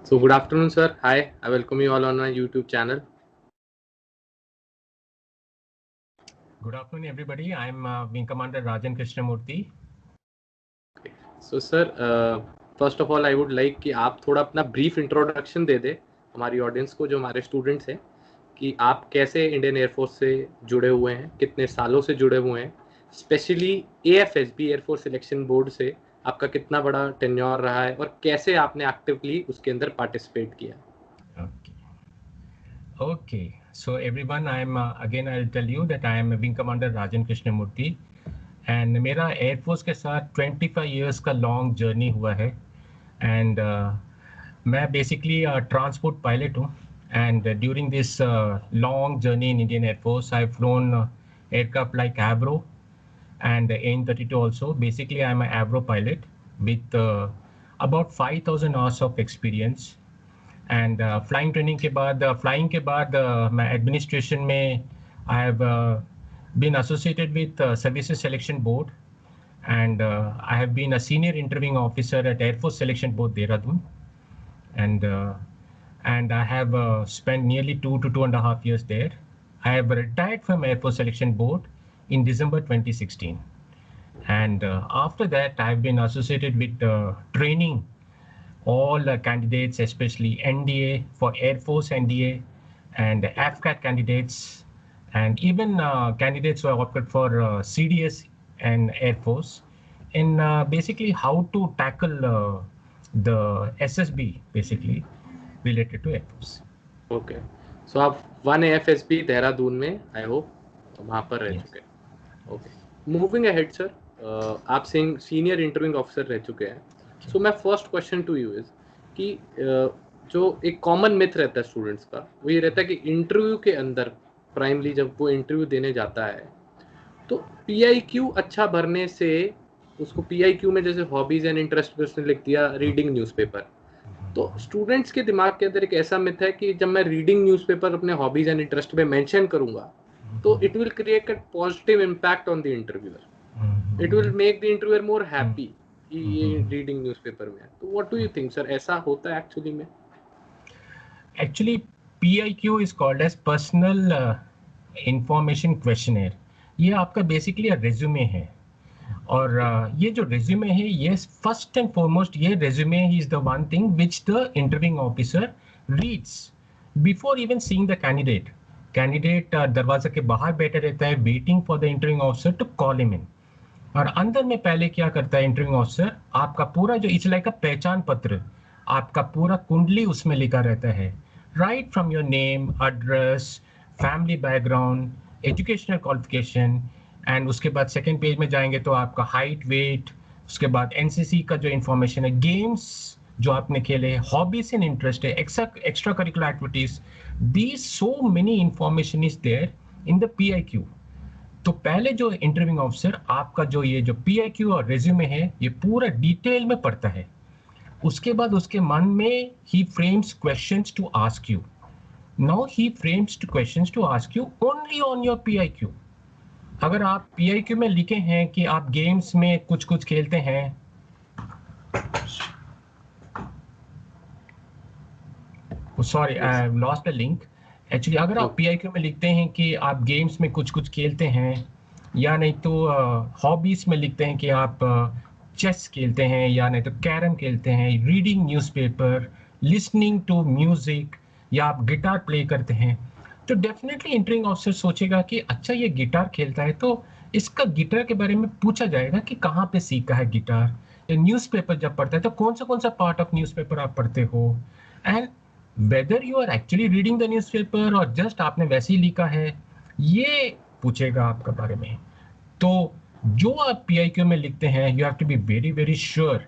So good afternoon, sir. Hi, I welcome you all on my YouTube channel. Good afternoon, everybody. I'm Wing Commander Rajan Krishnamurthy. So sir, first of all, I would like कि आप थोड़ा अपना brief introduction दे दे हमारी audience को, जो हमारे students हैं, कि आप कैसे इंडियन एयरफोर्स से जुड़े हुए हैं, कितने सालों से जुड़े हुए हैं, specially AFSB air force selection board से आपका कितना बड़ा टेन्योर रहा है और कैसे आपने एक्टिवली उसके अंदर पार्टिसिपेट किया. Okay. So everyone, again I'll tell you that I am Wing Commander Rajan Krishnamurthy and मेरा एयरफोर्स के साथ 25 years का लॉन्ग जर्नी हुआ है and मैं basically ट्रांसपोर्ट पायलट हूँ and during this long journey in Indian Air Force I've flown aircraft like Avro and AN-32 also. Basically I'm an Avro pilot with about 5,000 hours of experience. And flying training के बाद मैं administration में I have been associated with services selection board and I have been a senior interviewing officer at air force selection board Dehradun and I have spent nearly 2 to 2.5 years there. I have retired from Air Force Selection Board in December 2016 and after that I have been associated with training all candidates, especially NDA for Air Force NDA and AFCAT candidates, and even candidates who have opted for CDS and Air Force, in basically how to tackle the SSB basically related to Air Force. Okay, so आप 1 AFSB Dehradun में I hope वहाँ पर रह चुके हैं. Okay, moving ahead sir, आप senior interviewing officer रह चुके हैं. So my first question to you is कि जो एक कॉमन मिथ रहता है स्टूडेंट्स का, वो ये रहता है कि इंटरव्यू के अंदर प्राइमली जब वो इंटरव्यू देने जाता है तो PIQ अच्छा भरने से उसको PIQ में जैसे हॉबीज एंड इंटरेस्ट पे उसने लिख दिया रीडिंग न्यूज़पेपर, तो स्टूडेंट्स के दिमाग के अंदर एक ऐसा मिथ है कि जब मैं रीडिंग न्यूज़पेपर अपने हॉबीज एंड इंटरेस्ट पे मेंशन करूंगा तो it will create a positive impact on the interviewer, it will make the interviewer more happy कि ये रीडिंग न्यूज़पेपर में है. तो what do you think sir, ऐसा होता है एक्चुअली में? Actually PIQ is called as personal information questioner. ये आपका बेसिकली रेज्यूमे है और ये जो रेज्यूमे है ये फर्स्ट एंड फॉरमोस्ट ये resume is the one thing which the interviewing officer reads before even seeing the candidate. Candidate दरवाजे के बाहर बैठे रहता है waiting for the interviewing officer to call him in, और अंदर में पहले क्या करता है इंटरव्यूइंग ऑफिसर, आपका पूरा जो इट्स लाइक अ पहचान पत्र, आपका पूरा कुंडली उसमें लिखा रहता है, right from your name, address, family background, educational qualification, and उसके बाद सेकंड पेज में जाएंगे तो आपका हाइट, वेट, उसके बाद NCC का जो इन्फॉर्मेशन है, गेम्स जो आपने खेले, हॉबीज एंड इंटरेस्ट है, extracurricular activities, these so many information is there in the PIQ. तो पहले जो इंटरव्यूइंग ऑफिसर आपका जो ये जो PIQ और रेज्यूमे है ये पूरा डिटेल में पढ़ता है. उसके बाद उसके मन में ही frames questions to ask you. Now ही frames two questions to ask you only on your PIQ. अगर आप PIQ में लिखे हैं कि आप गेम्स में कुछ कुछ खेलते हैं, sorry I have lost the link. Actually अगर आप PIQ में लिखते हैं कि आप गेम्स में कुछ कुछ खेलते हैं, या नहीं तो हॉबीज में लिखते हैं कि आप चेस खेलते हैं, या नहीं तो कैरम खेलते हैं, reading newspaper, listening to music, या आप गिटार प्ले करते हैं, तो डेफिनेटली इंटरव्यूइंग ऑफिसर सोचेगा कि अच्छा ये गिटार खेलता है तो इसका गिटार के बारे में पूछा जाएगा कि कहाँ पे सीखा है गिटार. न्यूज़पेपर जब पढ़ता है तो कौन सा पार्ट ऑफ न्यूज़पेपर आप पढ़ते हो, and whether you are actually reading the newspaper और जस्ट आपने वैसे ही लिखा है, ये पूछेगा आपके बारे में. तो जो आप PIQ में लिखते हैं you have to be very very sure,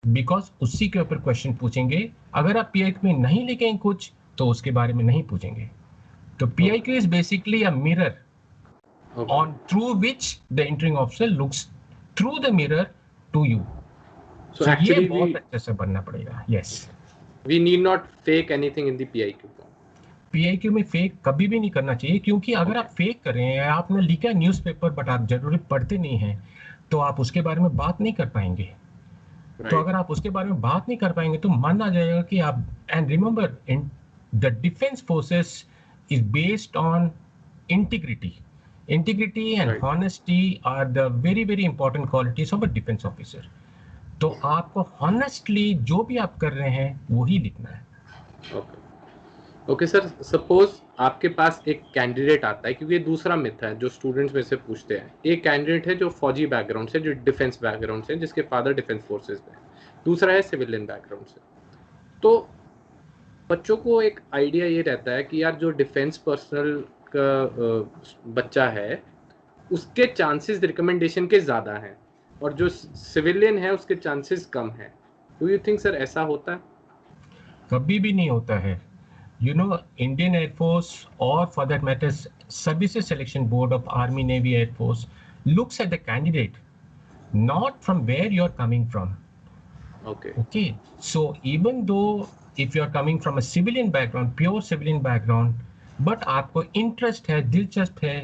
because उसी के ऊपर क्वेश्चन पूछेंगे. अगर आप PIQ में नहीं लिखेंगे कुछ तो उसके बारे में नहीं पूछेंगे. तो PIQ is basically a mirror on through which the interviewing officer looks through the mirror to you. So actually ये बहुत अच्छे से बनना पड़ेगा. Yes. We need not fake anything in the PIQ. PIQ में फेक कभी भी नहीं करना चाहिए, क्योंकि अगर आप फेक कर रहे हैं, आपने लिखा है न्यूज़पेपर बट आप जरूरी पढ़ते नहीं हैं, तो आप उसके बारे में बात नहीं कर पाएंगे. तो अगर आप उसके बारे में बात नहीं कर पाएंगे तो मन आ जाएगा कि आप, and remember the defence forces is based on integrity. Integrity and honesty are the very very important qualities of a defense officer. तो आपको honestly जो भी आप कर रहे हैं वही लिखना है. ओके सर, सपोज आपके पास एक कैंडिडेट आता है, क्योंकि ये दूसरा मिथ है जो स्टूडेंट्स में से पूछते हैं. एक कैंडिडेट है जो फौजी बैकग्राउंड से, जो डिफेंस बैकग्राउंड से, जिसके फादर डिफेंस फोर्सेस में, दूसरा है सिविलियन बैकग्राउंड से. तो बच्चों को एक आइडिया ये रहता है कि यार जो डिफेंस पर्सनल का बच्चा है उसके चांसेस रिकमेंडेशन के ज़्यादा हैं और जो सिविलियन है उसके चांसेस कम हैं. डू यू थिंक सर ऐसा होता है? कभी भी नहीं होता है. You know, Indian Air Force, or for that matter, Services Selection Board of Army, Navy, Air Force, looks at the candidate, not from where you're coming from. Okay. So even though if you're coming from a civilian background, pure civilian background, but आपको interest है, दिलचस्प है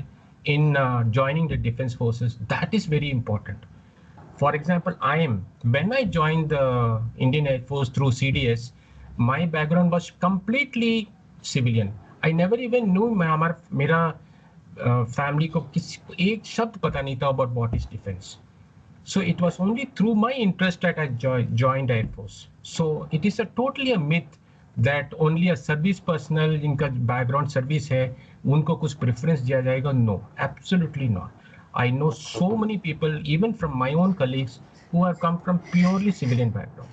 in joining the defense forces, that is very important. For example, when I joined the Indian Air Force through CDS, my background was completely civilian. I never even knew मेरा family को किसी एक शब्द पता नहीं था about what is defense. So it was only through my interest that I joined Air Force. So it is totally a myth that only a service personnel जिनका background service है उनको कुछ preference दिया जाएगा. No, absolutely not. I know so many people, even from my own colleagues, who have come from purely civilian background.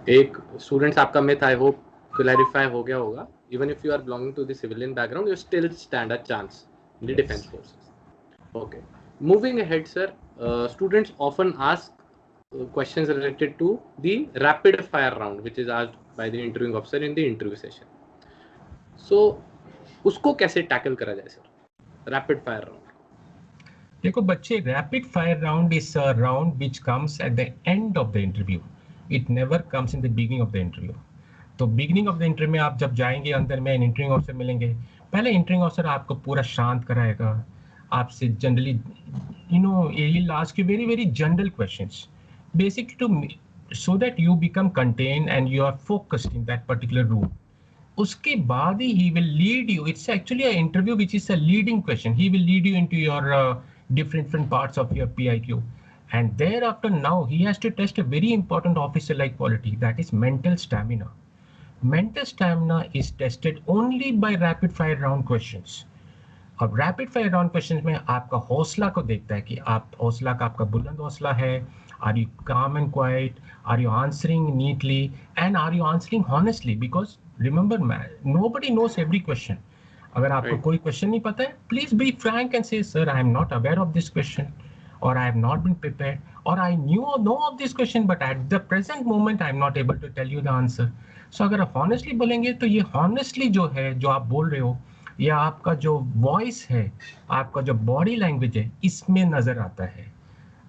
एक students आपका myth I hope clarify हो गया होगा. Even if you are belonging to the civilian background, you still stand a chance in the defence forces. Okay, moving ahead sir, students often ask questions related to the rapid fire round which is asked by the interviewing officer in the interview session. So उसको कैसे tackle करा जाए sir, rapid fire round? देखो बच्चे, rapid fire round is a round which comes at the end of the interview. It never comes in the beginning of the interview. तो beginning of the interview में आप जब जाएंगे अंदर में interviewing officer मिलेंगे, पहले इंटरव्यूइंग ऑफिसर आपको पूरा शांत कराएगा, आपसे generally he'll ask you very very general questions, basically so that you become contained and you are focused in that particular room. उसके बाद ही he will lead you. It's actually an interview which is a leading question. He will lead you into your different parts of your PIQ. And thereafter now he has to test a very important officer-like quality, that is mental stamina. Mental stamina is tested only by rapid fire round questions. अब rapid fire round questions में आपका हौसला को देखता है कि आप हौसला का आपका बुलंद हौसला है. Are you calm and quiet? Are you answering neatly? And are you answering honestly? Because remember, nobody knows every question. अगर आपको कोई क्वेश्चन नहीं पता है, please be frank and say, sir, I am not aware of this question. Or I have not been prepared, or I know of this question, but at the present moment I am not able to tell you the answer. So अगर आप honestly बोलेंगे तो ये honestly जो है, जो आप बोल रहे हो, या आपका जो voice है, आपका जो body language है, इसमें नजर आता है.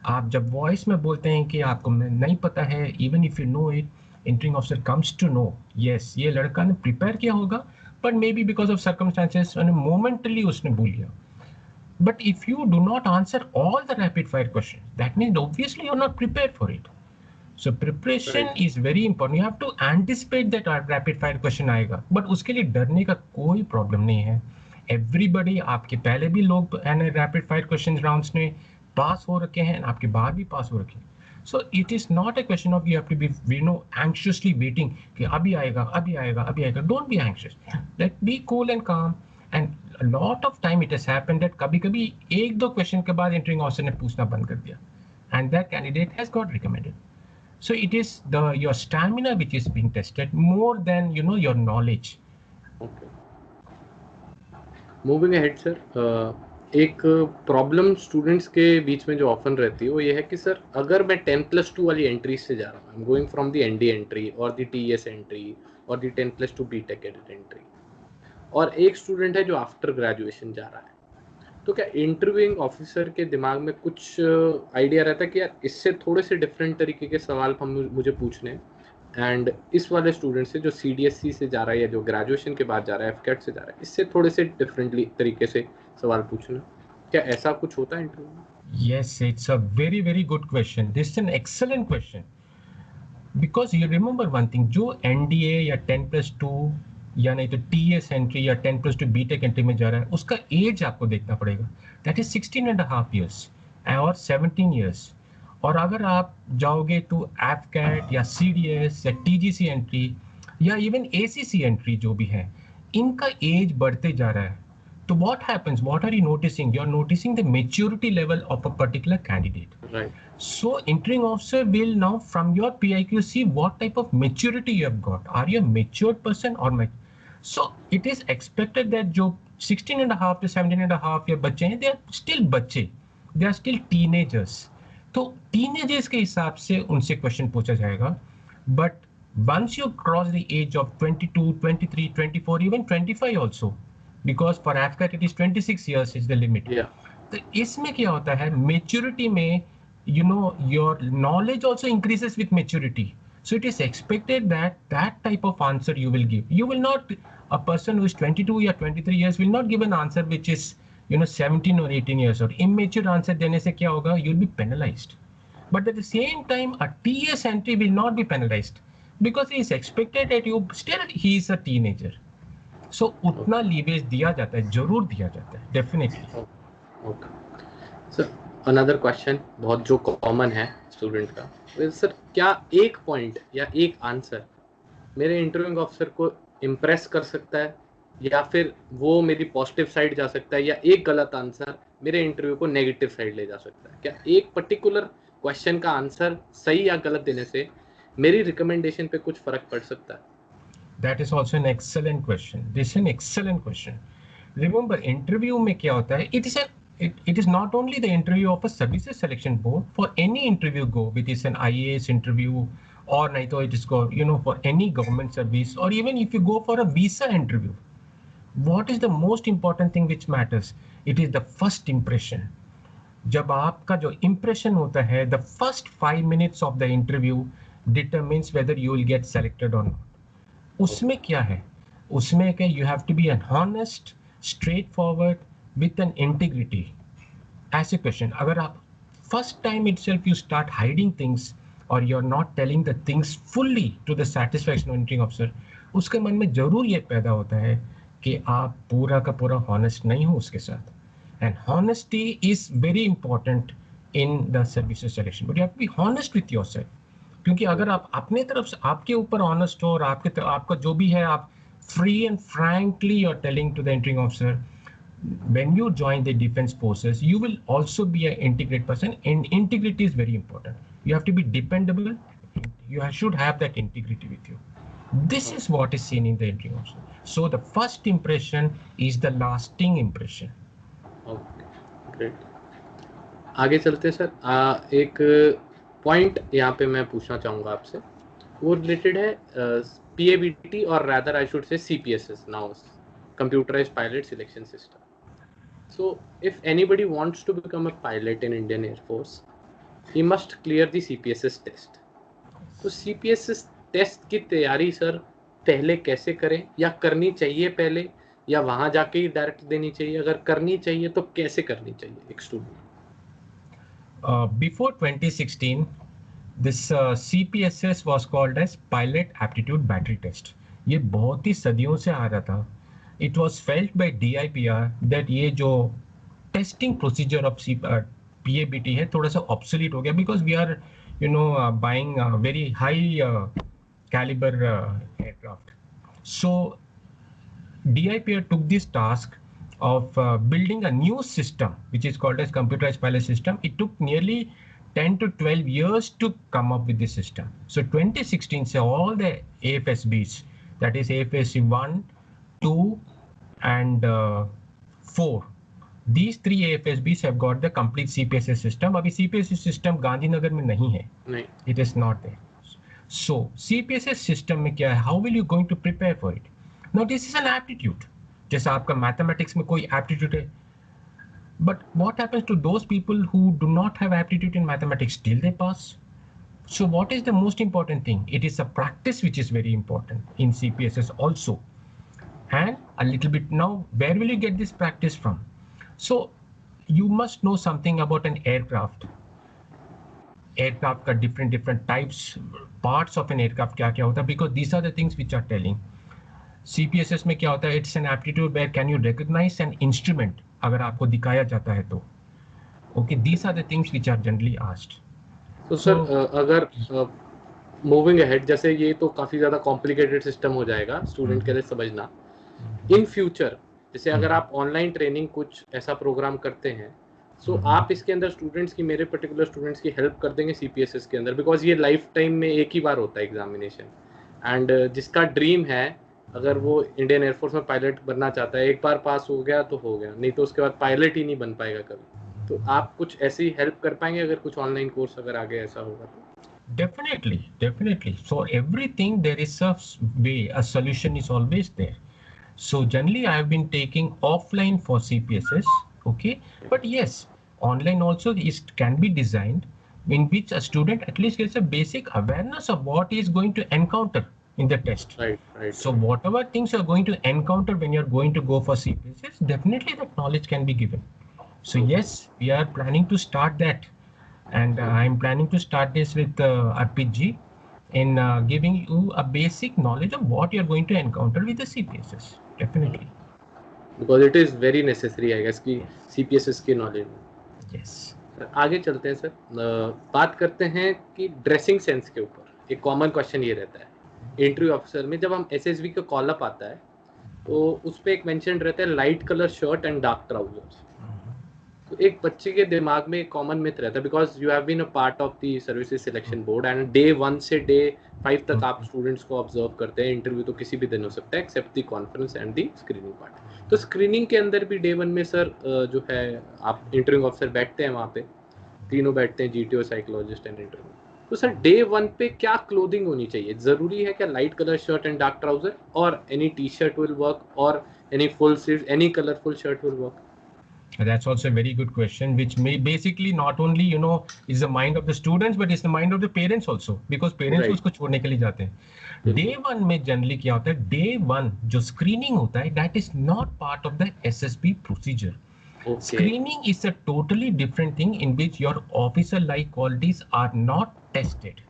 आप जब voice में बोलते हैं कि आपको नहीं पता है, even if you know it, interviewing officer comes to know, yes, ये लड़का ने prepare किया होगा, but maybe because of circumstances, momentarily उसने भूल गया. But if you do not answer all the rapid fire questions, that means obviously you're not prepared for it. So preparation is very important. You have to anticipate that rapid fire question आएगा, but उसके लिए डरने का कोई problem नहीं है. Everybody, आपके पहले भी लोग rapid fire questions rounds में पास हो रखे हैं, आपके बाद भी पास हो रखे हैं. So it is not a question of you have to be anxiously waiting कि अभी आएगा, अभी आएगा, अभी आएगा. Don't be anxious. Let be cool and calm. And a lot of time it has happened that कभी-कभी एक दो क्वेश्चन के बाद इंटरव्यूइंग ऑफिसर ने पूछना बंद कर दिया, and that candidate has got recommended. So it is your stamina which is being tested more than your knowledge. Okay. Moving ahead sir, एक प्रॉब्लम स्टूडेंट्स के बीच में जो ऑफन रहती है वो ये है कि सर अगर मैं 10+2 वाली एंट्री से जा रहा हूँ, I am going from the ND entry और द टीएस एंट्री और द 10+2 बीटेक एंट्री, और एक स्टूडेंट है जो आफ्टर ग्रेजुएशन जा रहा है, तो क्या इंटरव्यूइंग ऑफिसर के दिमाग में कुछ आइडिया रहता है कि यार इससे थोड़े से डिफरेंट तरीके के सवाल मुझे पूछने हैं, एंड इस वाले स्टूडेंट से जो CDSC से जा रहा है या जो ग्रेजुएशन के बाद जा रहा है, FCAT से जा रहा है, इससे थोड़े से डिफरेंटली तरीके से सवाल पूछना, क्या ऐसा कुछ होता है इंटरव्यू में? Yes, it's a very very good question. This is an excellent question. Because you remember one thing, जो एनडीए या 10+2 या नहीं तो टीएस एंट्री या 10+2 बीटेक एंट्री में जा रहा है, उसका एज आपको देखना पड़ेगा, दैट इज 16.5 ईयर्स और 17 ईयर्स. और अगर आप जाओगे तो एफकैट या सीडीएस या टीजीसी एंट्री या इवन एसीसी एंट्री जो भी है, इनका एज बढ़ते जा रहा है. तो what happens, what are you noticing? You're noticing the maturity level of a particular candidate. Right. So entering officer will now from your PIQ see what type of maturity you have got. Are you a matured person or so it is expected that जो 16.5 to 17.5 या बच्चे हैं, they are still बच्चे, they are still teenagers. तो teenagers के हिसाब से उनसे क्वेश्चन पूछा जाएगा. But once you cross the age of 22, 23, 24, even 25 also, because for AFCAT it is 26 years is the limit. Yeah. तो इसमें क्या होता है, मेच्योरिटी में you know your knowledge also increases with maturity, so it is expected that that type of answer you will give. You will not, a person who is 22 or 23 years will not give an answer which is 17 or 18 years old. Immature answer देने से क्या होगा, you'll be penalized. But at the same time a TS entry will not be penalized because it is expected that you still he is a teenager. So उतना लीवेज दिया जाता है, जरूर दिया जाता है, definitely. Okay sir, another question बहुत जो कॉमन है स्टूडेंट का, सर क्या एक पॉइंट या एक आंसर मेरे इंटरव्यूइंग ऑफिसर को इम्प्रेस कर सकता है, या फिर वो मेरी पॉजिटिव साइड जा सकता है, या एक गलत आंसर मेरे इंटरव्यू को नेगेटिव साइड ले जा सकता है? क्या एक पर्टिकुलर क्वेश्चन का आंसर सही या गलत देने से मेरी रिकमेंडेशन पे कुछ फर्क पड़ सकता है? That is also an excellent question. This is an excellent question. Remember, interview में क्या होता है? It is not only the interview of a services selection board. For any interview go, which is an IAS interview, or नहीं तो it is go, for any government service, or even if you go for a visa interview. What is the most important thing which matters? It is the first impression. जब आपका जो impression होता है, the first 5 minutes of the interview determines whether you will get selected or not. उसमें क्या है, उसमें क्या, you have to be an honest, straightforward, with an integrity. As a question, अगर आप first time itself you start hiding things or you're not telling the things fully to the satisfaction of entering officer, उसके मन में जरूर ये पैदा होता है कि आप पूरा का पूरा honest नहीं हो उसके साथ. And honesty is very important in the services selection, but you have to be honest with yourself. क्योंकि अगर आप अपने तरफ से आपके ऊपर ऑनेस्ट हो और आपका जो भी है आप free and frankly you are telling to the entering officer, when you join the defense forces you will also be an integrated person, and integrity is very important. You have to be dependable, you should have that integrity with you. This is what is seen in the entering officer. So the first impression is the lasting impression. Okay, great. आगे चलते sir, एक point यहाँ पे मैं पूछना चाहूँगा आपसे, वो रिलेटेड है PABT और rather I should say CPSS now, Computerized Pilot Selection System. So if anybody wants to become a pilot in Indian Air Force, he must clear the CPSS test. तो CPSS टेस्ट की तैयारी sir पहले कैसे करें, या करनी चाहिए पहले, या वहाँ जाके ही डायरेक्ट देनी चाहिए? अगर करनी चाहिए तो कैसे करनी चाहिए एक student? Before 2016, this CPSS was called as Pilot Aptitude Battery Test. ये बहुत ही सदियों से आ रहा था. It was felt by DIPR that ये जो testing procedure of PABT है थोड़ा सा obsolete हो गया, because we are buying very high caliber aircraft. So DIPR took this task of building a new system which is called as computerized pilot system. It took nearly 10 to 12 years to come up with this system. So 2016 se all the AFSBs, that is AFSC 1, 2 and 4, these 3 AFSBs have got the complete CPSS system. Abhi CPSS system Gandhinagar mein nahi hai. नहीं. It is not there. So CPSS system में क्या है, how will you going to prepare for it? Now this is an aptitude. जैसा आपका mathematics में कोई aptitude है, but what happens to those people who do not have aptitude in mathematics? Still they pass. So what is the most important thing? It is a practice which is very important in CPSS also. And a little bit now, where will you get this practice from? So you must know something about an aircraft का different types, parts of an aircraft क्या क्या होता है, because these are the things which are telling. CPSS में क्या होता है, it's an aptitude where can you recognize an instrument अगर आपको दिखाया जाता है तो. Okay, these are the things which are generally asked. तो सर अगर मूविंग अहेड, जैसे ये तो काफी ज्यादा कॉम्प्लिकेटेड सिस्टम हो जाएगा स्टूडेंट के लिए समझना. इन फ्यूचर जैसे अगर आप ऑनलाइन ट्रेनिंग कुछ ऐसा प्रोग्राम करते हैं, सो आप इसके अंदर स्टूडेंट्स की, मेरे पर्टिकुलर स्टूडेंट्स की हेल्प कर देंगे CPSS के अंदर, बिकॉज ये लाइफ टाइम में एक ही बार होता है एग्जामिनेशन. एंड जिसका ड्रीम है, अगर वो इंडियन एयरफोर्स में पायलट बनना चाहता है, एक बार पास हो गया तो हो गया, नहीं तो उसके बाद पायलट ही नहीं बन पाएगा कभी. तो आप कुछ ऐसी हेल्प कर पाएंगे अगर कुछ ऑनलाइन कोर्स अगर आगे ऐसा होगा तो? Definitely. So everything there is a way, a solution is always there. So generally I have been taking offline for CPSS, okay, but yes, online also can be designed in which a student at least gets a basic awareness of what he is going to encounter in the test. Right. So whatever things you are going to encounter when you are going to go for CPSS, definitely that knowledge can be given. So yes, we are planning to start that, and I'm planning to start this with RPG in giving you a basic knowledge of what you're going to encounter with the CPSS. Definitely. Because it is very necessary, I guess, कि CPSS की knowledge. Yes. आगे चलते हैं sir. बात करते हैं कि dressing sense के ऊपर. एक कॉमन क्वेश्चन ये रहता है इंटरव्यू ऑफिसर में, जब हम SSB का कॉल अप आता है तो उस पर एक मेंशन रहता है light colour shirt and dark trousers. तो एक बच्चे के दिमाग में एक कॉमन मिथ रहता है, because you have been a part of the services selection board and day 1 से डे 5 तक आप स्टूडेंट्स को ऑब्जर्व करते हैं. इंटरव्यू तो किसी भी दिन हो सकता है except the conference and the screening part. तो स्क्रीनिंग के अंदर भी डे 1 में सर जो है आप इंटरव्यू ऑफिसर बैठते हैं, वहाँ पे तीनों बैठते हैं, GTO, साइकोलॉजिस्ट एंड इंटरव्यू. तो सर डे 1 पे क्या क्लोथिंग होनी चाहिए? जरूरी है क्या light colour shirt and dark trouser, और any T shirt will work, और any full sleeves, any colourful shirt will work? That's also a very good question, which may basically not only is the mind of the students, but it's the mind of the parents also, because parents उसको छोड़ने के लिए जाते हैं. Day 1 में generally क्या होता है, Day 1 जो screening होता है, that is not part of the SSB procedure. Okay. Screening is a totally different thing in which your officer-like qualities are not tested.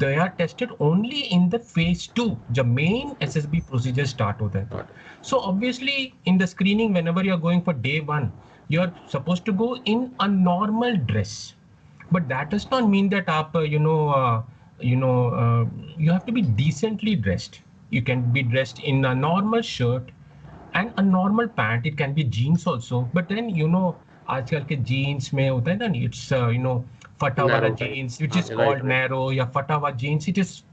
They are tested only in the phase 2, the main SSB procedure start होता है. So obviously in the screening, whenever you are going for day 1, you are supposed to go in a normal dress, but that does not mean that आप you have to be decently dressed. You can be dressed in a normal shirt and a normal pant. It can be jeans also, but then आजकल के jeans में होता है ना, it's फटा वाला jeans, which is called narrow, या फटा हुआ jeans, it is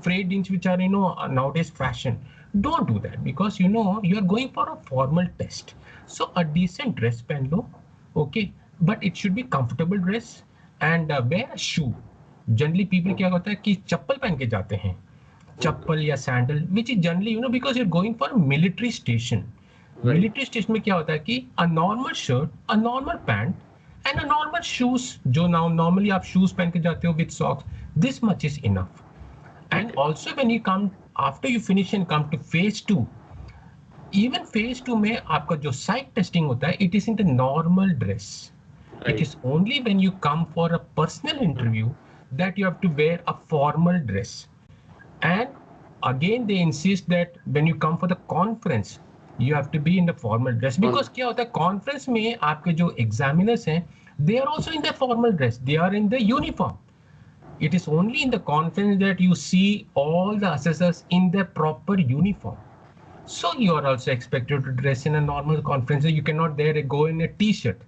frayed jeans which are nowadays fashion. Don't do that, because you are going for a formal test. So a decent dress पहन लो, okay, but it should be comfortable dress, and wear a shoe. Generally people क्या होता है कि चप्पल पहन के जाते हैं, चप्पल या sandal, which is generally because you're going for a military station. Military station में क्या होता है कि a normal shirt, a normal pant and a normal shoes, जो now normally आप shoes पहन के जाते हो with socks, this much is enough. And also when you come, after you finish and come to phase 2, even phase 2 में आपका जो psych testing होता है, it is in the normal dress. It is only when you come for a personal interview that you have to wear a formal dress. And again they insist that when you come for the conference, you have to be in the formal dress, because क्या होता है conference में आपके जो examiners हैं, they are also in their formal dress, they are in the uniform. It is only in the conference that you see all the assessors in their proper uniform. So you are also expected to dress in a normal conference. You cannot there go in a t-shirt,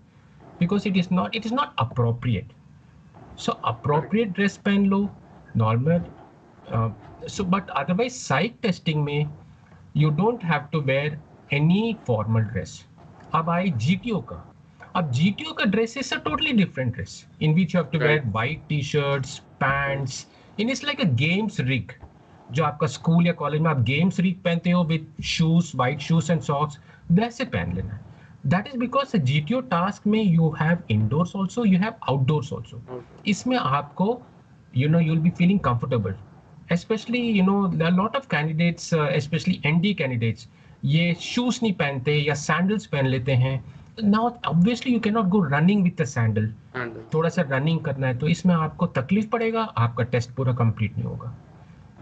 because it is not appropriate. So appropriate dress पहन लो, normal. But otherwise psych testing में you don't have to wear any formal dress. अब आए GTO का. अब GTO का dress is a totally different dress, in which you have to wear white t-shirts, pants, and it's like a games rig. जो आपका school या college में आप games rig पहनते हो with shoes, white shoes and socks, वैसे पहन लेना है. That is because the GTO task में you have indoors also, you have outdoors also. इसमें आपको you'll be feeling comfortable. Especially there are a lot of candidates, especially ND candidates, ये shoes नहीं पहनते या sandals पहन लेते हैं, now obviously you can not go running with the sandal, and थोड़ा सा रनिंग करना है तो इसमें आपको तकलीफ पड़ेगा, आपका टेस्ट पूरा कंप्लीट नहीं होगा।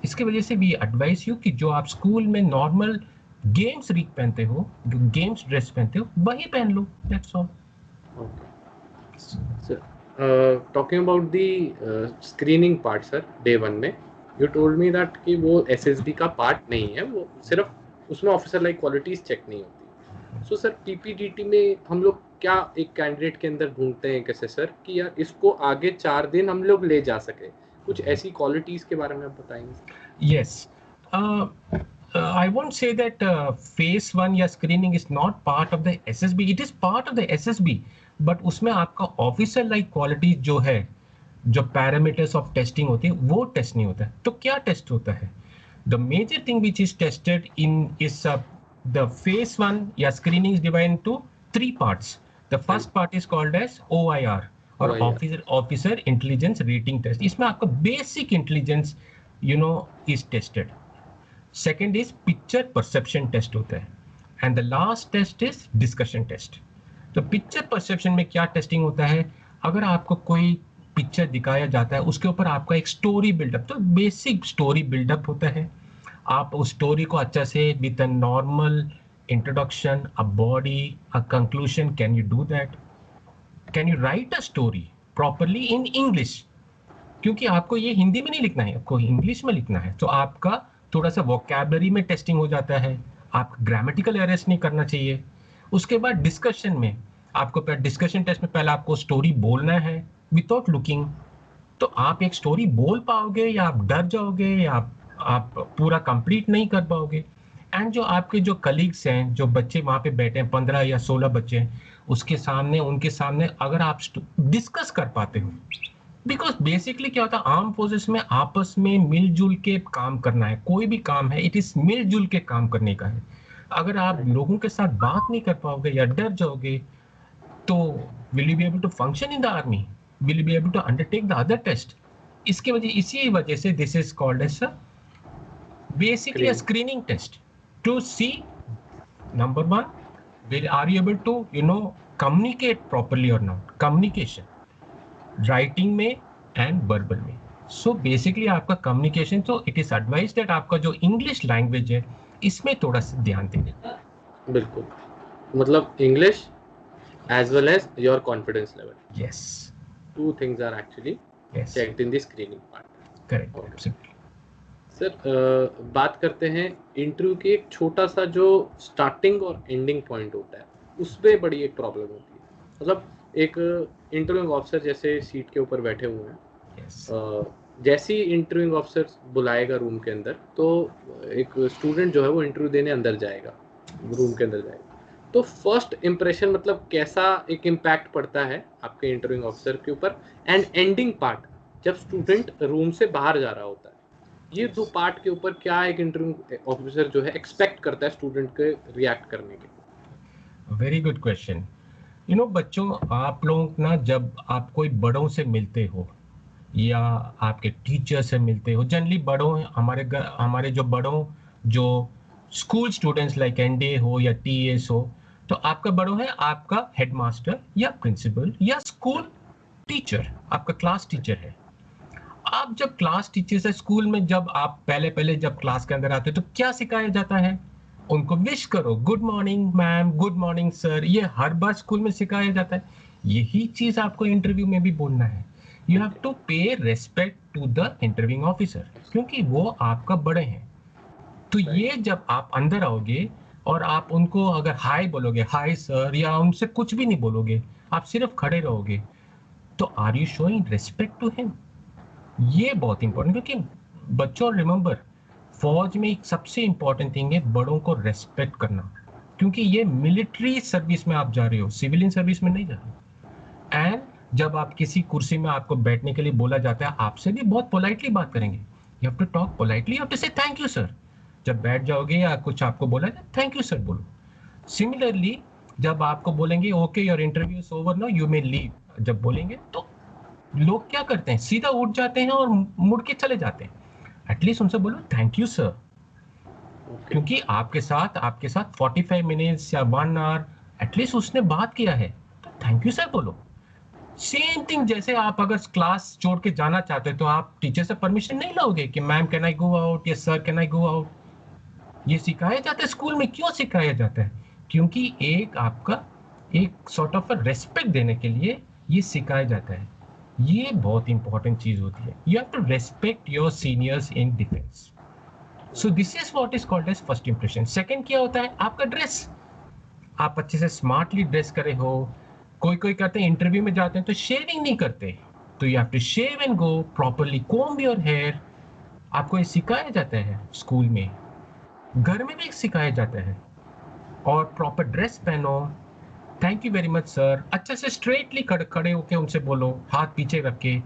इसकी वजह से वी एडवाइस यू कि जो आप स्कूल में नॉर्मल गेम्स रीक पहनते हो, जो गेम्स ड्रेस पहनते हो, वही पहन लो, that's all. Sir talking about the screening part sir, day 1 में यू टोल्ड मी दैट कि वो एसएसबी का पार्ट नहीं है, वो सिर्फ उसमें ऑफिसर लाइक क्वालिटीज चेक नहीं होती। सो सर पीपीडीटी में हम लोग क्या एक कैंडिडेट के अंदर ढूंढते हैं कैसे सर कि यार इसको आगे 4 दिन हम लोग ले जा सके, कुछ ऐसी क्वालिटीज के बारे में आप बताएंगे? Yes, I won't say that phase 1 या screening is not part of the SSB. It is part of the SSB, but उसमें आपका ऑफिसर लाइक क्वालिटी जो है, जो पैरामीटर्स ऑफ टेस्टिंग होती है, वो टेस्ट नहीं होता है। तो क्या टेस्ट होता है? The major thing which is tested in is the phase 1 या screening is divided into 3 parts. The first part is called as OIR और ऑफिसर इंटेलिजेंस रेटिंग टेस्ट। इसमें आपका basic intelligence is tested. Second is picture perception test होता है, and the last test is discussion test. तो picture perception में क्या testing होता है? अगर आपको कोई पिक्चर दिखाया जाता है, उसके ऊपर आपका एक स्टोरी बिल्डअप, तो बेसिक स्टोरी बिल्डअप होता है। आप उस स्टोरी को अच्छा से with a normal introduction, a body, a conclusion, can you do that? Can you right a story properly in English? क्योंकि आपको ये हिंदी में नहीं लिखना है, आपको इंग्लिश में लिखना है, तो आपका थोड़ा सा वोकैबुलरी में टेस्टिंग हो जाता है, आप ग्रामेटिकल एरर्स नहीं करना चाहिए। उसके बाद डिस्कशन में आपको डिस्कशन टेस्ट में पहले आपको स्टोरी बोलना है विदाउट लुकिंग। तो आप एक स्टोरी बोल पाओगे या आप डर जाओगे या आप पूरा कंप्लीट नहीं कर पाओगे। एंड जो आपके जो कलीग्स हैं, जो बच्चे वहाँ पे बैठे हैं, 15 या 16 बच्चे हैं, उनके सामने अगर आप डिस्कस कर पाते हो, बिकॉज बेसिकली क्या होता है, आर्म फोर्सेस में आपस में मिलजुल के काम करना है। कोई भी काम है, इट इज मिलजुल के काम करने का है। अगर आप लोगों के साथ बात नहीं कर पाओगे या डर जाओगे, तो will you be able to function in the army? Will you be able to undertake the other test? इसी वजह से this is called as basically a screening test to see, number 1, are you able to communicate properly और not, communication writing में and verbal में। So basically आपका communication, तो it is advice that आपका जो इंग्लिश लैंग्वेज है, इसमें थोड़ा सा ध्यान दें। बिल्कुल, मतलब English as well as your confidence level. Yes. 2 things are actually checked in the screening part. Correct. Absolutely. Sir बात करते हैं इंटरव्यू के एक छोटा सा जो स्टार्टिंग और एंडिंग पॉइंट होता है, उसमें बड़ी एक प्रॉब्लम होती है। मतलब एक इंटरव्यूइंग ऑफिसर जैसे सीट के ऊपर बैठे हुए हैं, जैसे ही इंटरव्यूइंग ऑफिसर बुलाएगा रूम के अंदर, तो एक स्टूडेंट जो है वो इंटरव्यू देने अंदर जाएगा, रूम के अंदर जाएगा। तो फर्स्ट इंप्रेशन मतलब कैसा एक इम्पैक्ट पड़ता है आपके इंटरव्यूइंग ऑफिसर के ऊपर, एंड एंडिंग पार्ट जब स्टूडेंट रूम से बाहर जा रहा होता है, ये 2 पार्ट के ऊपर क्या एक इंटरव्यू ऑफिसर जो है एक्सपेक्ट करता है स्टूडेंट के रिएक्ट करने के? Very good question. बच्चों, आप लोग ना जब आप कोई बड़ों से मिलते हो या आपके टीचर से मिलते हो, जनरली बड़ों, हमारे जो बड़ों जो स्कूल स्टूडेंट्स लाइक एनडीए हो या टीएस हो, तो आपका बड़ों है आपका हेडमास्टर या प्रिंसिपल या स्कूल टीचर, आपका क्लास टीचर है। आप जब क्लास टीचर से स्कूल में जब आप पहले जब क्लास के अंदर आते हो, तो क्या सिखाया जाता है? उनको विश करो, good morning ma'am, good morning sir, ये हर बार स्कूल में सिखाया जाता है। यही चीज आपको इंटरव्यू में भी बोलना है। You have to pay respect to the interviewing officer, क्योंकि वो आपका बड़े हैं। तो ये जब आप अंदर आओगे और आप उनको अगर हाय बोलोगे, हाय सर, या उनसे कुछ भी नहीं बोलोगे, आप सिर्फ खड़े रहोगे, तो are you showing respect to him? ये बहुत इंपॉर्टेंट, क्योंकि बच्चों रिमेंबर, फौज में एक सबसे इंपॉर्टेंट थिंग है बड़ों को रेस्पेक्ट करना, क्योंकि ये मिलिट्री सर्विस में आप जा रहे हो, सिविलियन सर्विस में नहीं जा रहे। एंड जब आप किसी कुर्सी में आपको बैठने के लिए बोला जाता है, आपसे भी बहुत पोलाइटली बात करेंगे। You have to talk politely, you have to say thank you sir. जब बैठ जाओगे या कुछ आपको बोला जाए, थैंक यू सर बोलो। सिमिलरली जब आपको बोलेंगे okay your interview is over now, you may leave, जब बोलेंगे तो लोग क्या करते हैं, सीधा उठ जाते हैं और मुड़ के चले जाते हैं। एटलीस्ट उनसे बोलो थैंक यू सर, क्योंकि आपके साथ 45 मिनट्स या 1 आवर एटलीस्ट उसने बात किया है तो थैंक यू सर बोलो। सेम थिंग जैसे आप अगर क्लास छोड़ के जाना चाहते हो तो आप टीचर से परमिशन नहीं लोगे कि ma'am can I go out या sir can I go out. ये सिखाया जाता है स्कूल में। क्यों सिखाया जाता है? क्योंकि एक आपका एक सॉर्ट ऑफ रेस्पेक्ट देने के लिए ये सिखाया जाता है। ये बहुत इंपॉर्टेंट चीज होती है। You have to respect your seniors in defence. So this is what is called as first impression. Second क्या होता है? आपका ड्रेस। आप अच्छे से स्मार्टली ड्रेस करे हो। कोई कोई कहते हैं इंटरव्यू में जाते हैं तो शेविंग नहीं करते, तो you have to shave and go, properly comb your hair. आपको ये सिखाया जाता है स्कूल में, घर में भी सिखाया जाता है। और प्रॉपर ड्रेस पहनो। Thank you very much sir, अच्छे से स्ट्रेटली खड़े होके उनसे बोलो, हाथ पीछे रख के,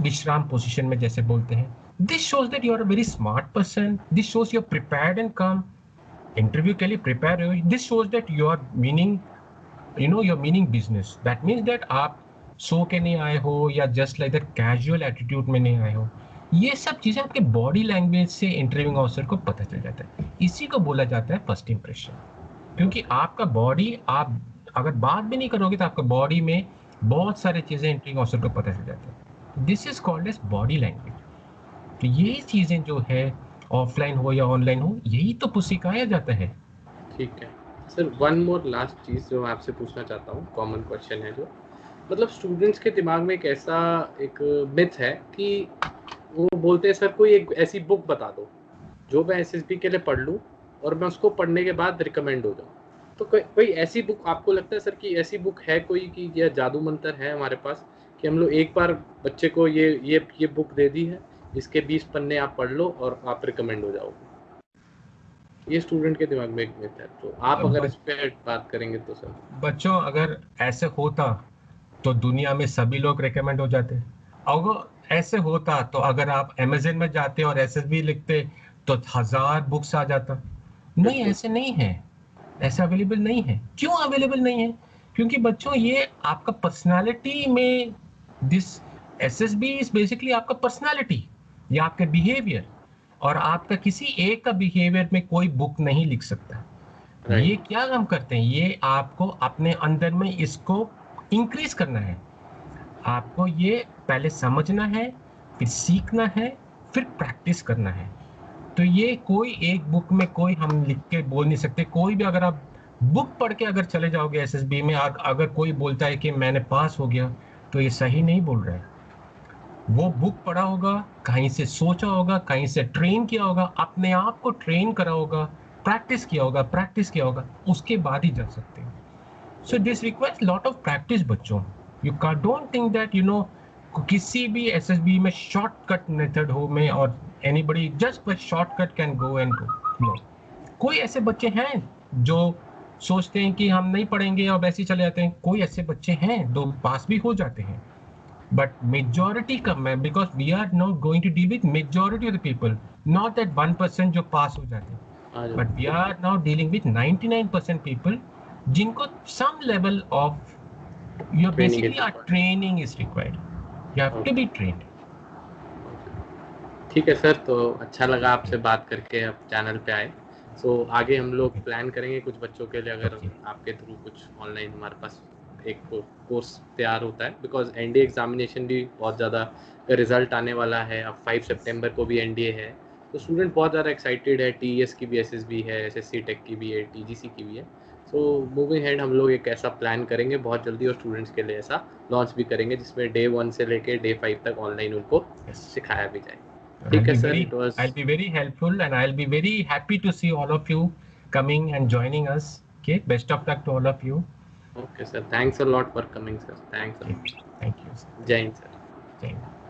विश्राम पोजीशन में जैसे बोलते हैं। This shows that you are a very smart person. This shows you are prepared and calm. Interview के लिए प्रिपेयर हो। This shows that you are meaning you're meaning business. That means that आप सो के नहीं आए हो या just like that casual attitude में नहीं आए हो। ये सब चीजें आपके बॉडी लैंग्वेज से इंटरव्यूइंग ऑफिसर को पता चल जाता है। इसी को बोला जाता है फर्स्ट इंप्रेशन। क्योंकि आपका बॉडी, आप अगर बात भी नहीं करोगे तो आपका बॉडी में बहुत सारी चीजें इंटरव्यूइंग ऑफिसर को पता चल जाता है। This is called as body language. तो ये चीजें जो है ऑफलाइन हो या ऑनलाइन हो, यही तो सिखाया जाता है। ठीक है सर, वन मोर लास्ट चीज़ जो मैं आपसे पूछना चाहता हूँ, कॉमन क्वेश्चन है जो, मतलब स्टूडेंट्स के दिमाग में एक ऐसा एक मिथ है कि वो बोलते हैं सर कोई एक ऐसी बुक बता दो जो मैं एसएसबी के लिए पढ़ लूँ और मैं उसको पढ़ने के बाद रिकमेंड हो जाऊँ। तो कोई ऐसी बुक आपको लगता है सर कि ऐसी बुक है कोई कि यह जादू मंत्र है हमारे पास कि हम लोग एक बार बच्चे को ये बुक दे दी है, इसके 20 पन्ने आप पढ़ लो और आप रिकमेंड हो जाओगे? ये स्टूडेंट के दिमाग में एक मिथ है, तो आप अगर इस पे बात करेंगे तो सर। बच्चों, अगर ऐसे होता तो दुनिया में सभी लोग रेकमेंड हो जाते। अगर ऐसे होता तो अगर आप अमेज़न में जाते और एसएसबी लिखते तो 1000 बुक्स आ जाता। नहीं, ऐसे नहीं है, ऐसे अवेलेबल नहीं है। क्यों अवेलेबल नहीं है? क्योंकि बच्चों ये आपका पर्सनालिटी में, दिस एसएसबी इज बेसिकली आपका पर्सनालिटी या आपके बिहेवियर, और आपका किसी एक का बिहेवियर में कोई बुक नहीं लिख सकता। ये क्या हम करते हैं, ये आपको अपने अंदर में इसको इंक्रीज करना है। आपको ये पहले समझना है, फिर सीखना है, फिर प्रैक्टिस करना है। तो ये कोई एक बुक में कोई हम लिख के बोल नहीं सकते। कोई भी अगर आप बुक पढ़ के अगर चले जाओगे एसएसबी में, अगर कोई बोलता है कि मैंने पास हो गया, तो ये सही नहीं बोल रहा है। वो बुक पढ़ा होगा, कहीं से सोचा होगा, कहीं से ट्रेन किया होगा, अपने आप को ट्रेन करा होगा, प्रैक्टिस किया होगा, उसके बाद ही जा सकते हैं। So this requires lot of practice बच्चों। You can don't think that किसी भी एसएसबी में शॉर्टकट मेथड हो में और anybody just by shortcut can go and go. No, कोई ऐसे बच्चे हैं जो सोचते हैं कि हम नहीं पढ़ेंगे और वैसे ही चले जाते हैं। कोई ऐसे बच्चे हैं जो पास भी हो जाते हैं, but majority कम है, because we are not going to deal with majority of the people, not that 1% जो पास हो जाते हैं, but we are now dealing with 99% people जिनको some level of your basically our training is required. You have to be trained. ठीक है sir, तो अच्छा लगा आपसे बात करके, आप चैनल पे आए। सो आगे हम लोग प्लान करेंगे कुछ बच्चों के लिए, अगर आपके थ्रू कुछ ऑनलाइन हमारे पास एक कोर्स तैयार होता है, बिकॉज एनडीए एग्जामिनेशन भी बहुत ज़्यादा रिजल्ट आने वाला है। अब 5 सितंबर को भी एनडीए है, तो स्टूडेंट बहुत ज़्यादा एक्साइटेड है। टीएस की भी, एसएसबी है, एसएससी टेक की भी है, टीजीसी की भी है। सो मूविंग हेड हम लोग एक ऐसा प्लान करेंगे बहुत जल्दी और स्टूडेंट्स के लिए ऐसा लॉन्च भी करेंगे जिसमें डे 1 से लेके डे 5 तक ऑनलाइन उनको सिखाया भी जाए। ठीक है sir, I'll be very helpful and I'll be very happy to see all of you coming and joining us. Okay, best of luck to all of you. Okay sir, thanks a lot for coming sir. Thanks a lot. Thank you. Jai Hind sir. Jai Hind.